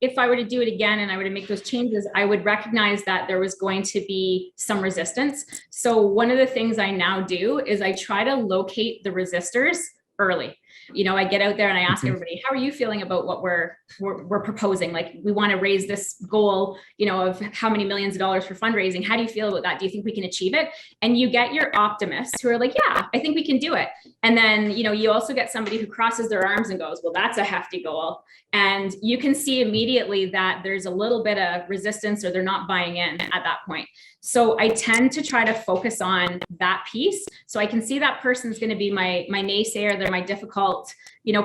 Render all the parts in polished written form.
if I were to do it again and I were to make those changes, I would recognize that there was going to be some resistance. So one of the things I now do is I try to locate the resistors early. I get out there and I ask everybody, how are you feeling about what we're proposing? Like, we want to raise this goal, of how many millions of dollars for fundraising. How do you feel about that? Do you think we can achieve it? And you get your optimists who are like, yeah, I think we can do it. And then, you also get somebody who crosses their arms and goes, well, that's a hefty goal. And you can see immediately that there's a little bit of resistance, or they're not buying in at that point. So I tend to try to focus on that piece. So I can see that person's going to be my naysayer. They're my difficult,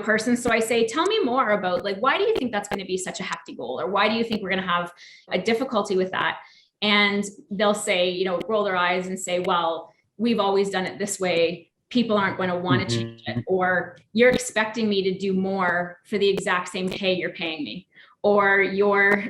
person. So I say, tell me more about, like, why do you think that's going to be such a hefty goal? Or why do you think we're going to have a difficulty with that? And they'll say, roll their eyes and say, well, we've always done it this way. People aren't going to want to change it. Or you're expecting me to do more for the exact same pay you're paying me. Or you're,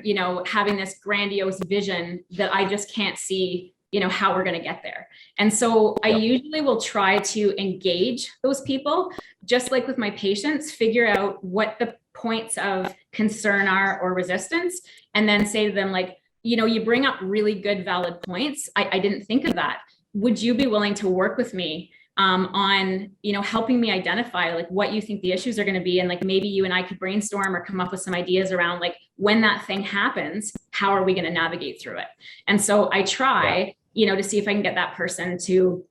having this grandiose vision that I just can't see, how we're going to get there. And so I usually will try to engage those people, just like with my patients, figure out what the points of concern are or resistance, and then say to them, like, you bring up really good, valid points. I didn't think of that. Would you be willing to work with me on, helping me identify, like, what you think the issues are going to be? And, like, maybe you and I could brainstorm or come up with some ideas around, like, when that thing happens, how are we going to navigate through it? And so I try, to see if I can get that person to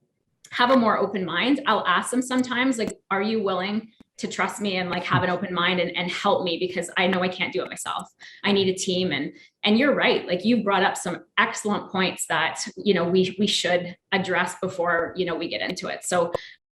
have a more open mind. I'll ask them sometimes, like, are you willing to trust me and, like, have an open mind and help me, because I know I can't do it myself. I need a team. And you're right. Like, you brought up some excellent points that, we should address before, we get into it. So